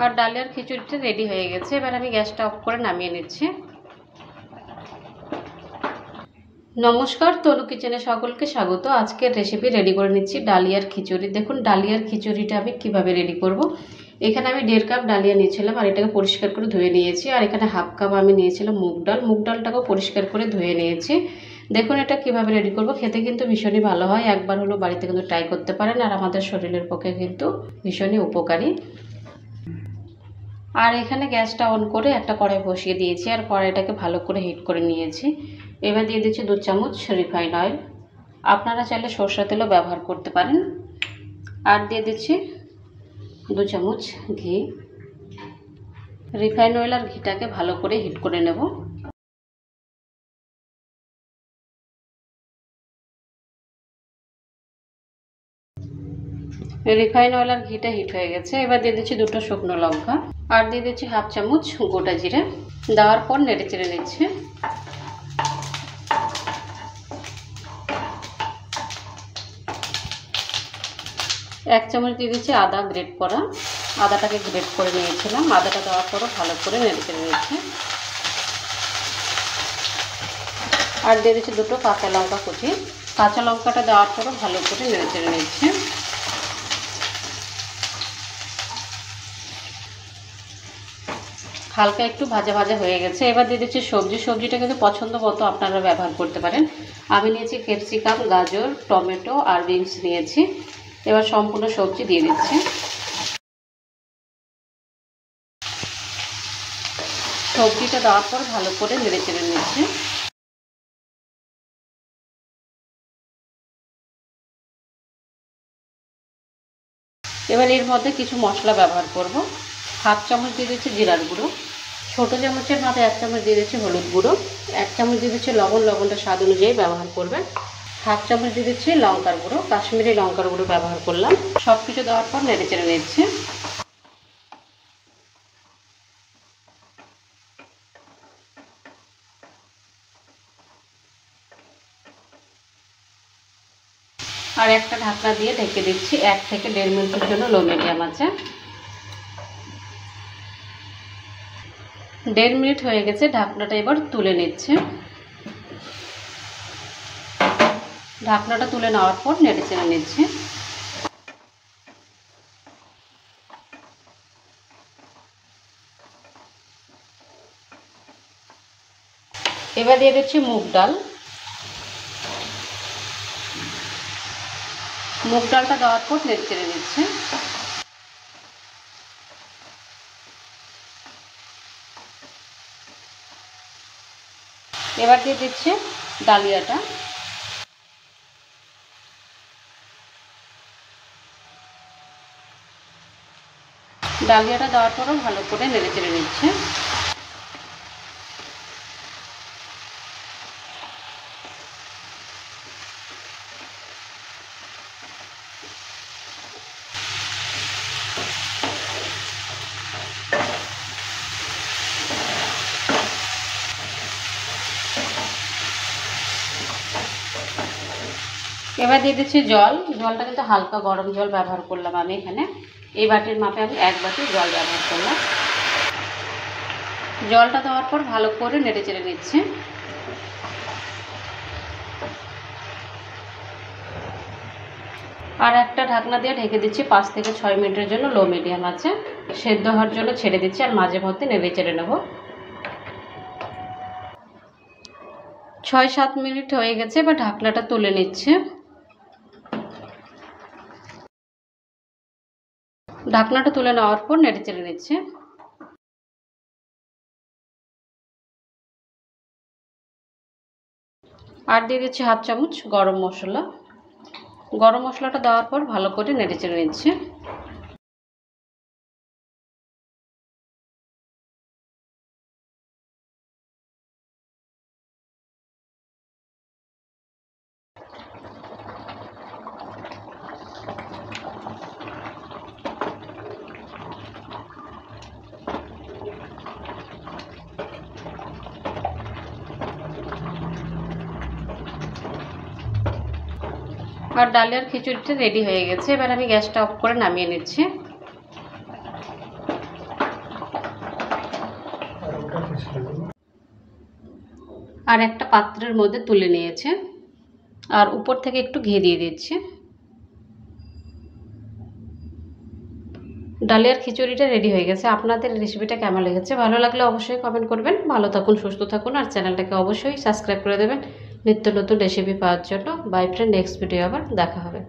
আর ডালিয়ার খিচুড়িটা রেডি হয়ে গেছে। এবার আমি গ্যাসটা অফ করে নামিয়ে নিচ্ছি। নমস্কার, তনু কিচেনে সকলকে স্বাগত। আজকের রেসিপি রেডি করে নিচ্ছি ডালিয়ার খিচুড়ি। দেখুন ডালিয়ার খিচুড়িটা আমি কিভাবে রেডি করব। এখানে আমি 1.5 কাপ ডালিয়া নিয়েছিলাম আর এটাকে পরিষ্কার করে ধুয়ে নিয়েছি। আর এখানে 1/2 কাপ আমি নিয়েছিলাম মুগ ডাল। মুগ ডালটাকেও পরিষ্কার করে ধুয়ে নিয়েছি। দেখুন এটা কিভাবে রেডি করব। খেতে কিন্তু ভীষণই ভালো হয়। একবার হলো বাড়িতে কিন্তু ট্রাই করতে পারেন। আর আমাদের শরীরের পক্ষে কিন্তু ভীষণই উপকারী। আর এখানে গ্যাসটা অন করে একটা কড়াই বসিয়ে দিয়েছি আর কড়াইটাকে ভালো করে হিট করে নিয়েছি। এবার দিয়ে দিচ্ছি 2 চামচ রিফাইন অয়েল। আপনারা চাইলে সরষের তেলও ব্যবহার করতে পারেন। আর দিয়ে দিচ্ছি 2 চামচ ঘি। রিফাইন অয়েল আর ঘিটাকে ভালো করে হিট করে নেব। রিফাইন অয়েল আর ঘিটা হিট হয়ে গেছে। এবার দিয়ে দিচ্ছি 2টো শুকনো লঙ্কা আর দিয়ে দিচ্ছি 1/2 চামচ গোটা জিরে। দেওয়ার পর নেড়ে চেড়ে নিচ্ছি। এক চামচ দিয়ে দিচ্ছি আদা গ্রেট করা। আদাটাকে গ্রেট করে নিয়েছিলাম। আদাটা দেওয়ার পরও ভালো করে নেড়ে চেড়ে নিচ্ছি। আর দিয়ে দিচ্ছি 2টো কাঁচা লঙ্কা কুচি। কাঁচা লঙ্কাটা দেওয়ার পরও ভালো করে নেড়ে চেড়ে নিচ্ছি। হালকা একটু ভাজা ভাজা হয়ে গেছে। এবার দিয়ে দিচ্ছি সবজিটা কিন্তু পছন্দ মতো আপনারা ব্যবহার করতে পারেন। আমি নিয়েছি ক্যাপসিকাম, গাজর, টমেটো আর বিনস নিয়েছি। এবার সম্পূর্ণ সবজি দিয়ে দিচ্ছি। সবজিটা দেওয়ার পর ভালো করে নেড়ে চেড়ে নিচ্ছি। এবার এর মধ্যে কিছু মশলা ব্যবহার করব। 1/2 চামচ দিয়ে দিচ্ছি জিরার গুঁড়ো। ছোটো চামচের মাথায় 1 চামচ দিয়ে দিচ্ছি হলুদ গুঁড়ো। 1 চামচ দিয়ে দিচ্ছি লবণ। লবণটা স্বাদ অনুযায়ী ব্যবহার করবেন। 1/2 চামচ দিয়ে দিচ্ছি লঙ্কার গুঁড়ো। কাশ্মীরি লঙ্কার গুঁড়ো ব্যবহার করলাম। সব কিছু দেওয়ার পর নেড়ে চেড়ে নিচ্ছি। আর একটা ঢাকনা দিয়ে ঢেকে দিচ্ছি 1 থেকে 1.5 মিনিটের জন্য লো মিডিয়াম আছে। 1.5 মিনিট হয়ে গেছে। ঢাকনাটা এবার তুলে নিচ্ছে। ঢাকনাটা তুলে নেওয়ার পর নেড়ে চেড়ে নিচ্ছে। এবার দিয়ে দিচ্ছি মুগ ডাল। মুগ ডালটা দেওয়ার পর নেড়ে চেড়ে নিচ্ছে। এবার দিয়ে দিচ্ছে ডালিয়াটা। ডালিয়াটা দেওয়ার পরও ভালো করে নেড়ে চেড়ে নিচ্ছে। এবার দিয়ে দিচ্ছি জল। জলটা কিন্তু হালকা গরম জল ব্যবহার করলাম আমি এখানে। এই বাটির মাপে আমি 1 বাটি জল ব্যবহার করলাম। জলটা দেওয়ার পর ভালো করে নেড়ে চেড়ে নিচ্ছি। আর একটা ঢাকনা দিয়ে ঢেকে দিচ্ছি 5 থেকে 6 মিনিটের জন্য লো মিডিয়াম আছে। সেদ্ধ হওয়ার জন্য ছেড়ে দিচ্ছি আর মাঝে মধ্যে নেড়ে চেড়ে নেব। 6-7 মিনিট হয়ে গেছে। এবার ঢাকনাটা তুলে নিচ্ছে। ঢাকনাটা তুলে নেওয়ার পর নেড়ে চেড়ে নিচ্ছে। আর দিয়ে দিচ্ছি 1/2 চামচ গরম মশলা। গরম মশলাটা দেওয়ার পর ভালো করে নেড়ে চেড়ে নিচ্ছে। আর ডালিয়ার খিচুড়িটা রেডি হয়ে গেছে। এবার আমি গ্যাসটা অফ করে নামিয়ে নিচ্ছি। আর একটা পাত্রের মধ্যে তুলে নিয়েছে আর উপর থেকে একটু ঘি দিয়ে দিচ্ছি। ডালিয়ার খিচুড়িটা রেডি হয়ে গেছে। আপনাদের রেসিপিটা কেমন লেগেছে? ভালো লাগলে অবশ্যই কমেন্ট করবেন। ভালো থাকুন, সুস্থ থাকুন, আর চ্যানেলটাকে অবশ্যই সাবস্ক্রাইব করে দেবেন নিত্য নতুন রেসিপি পাওয়ার জন্য। বাই ফ্রেন্ড, নেক্সট ভিডিও আবার দেখা হবে।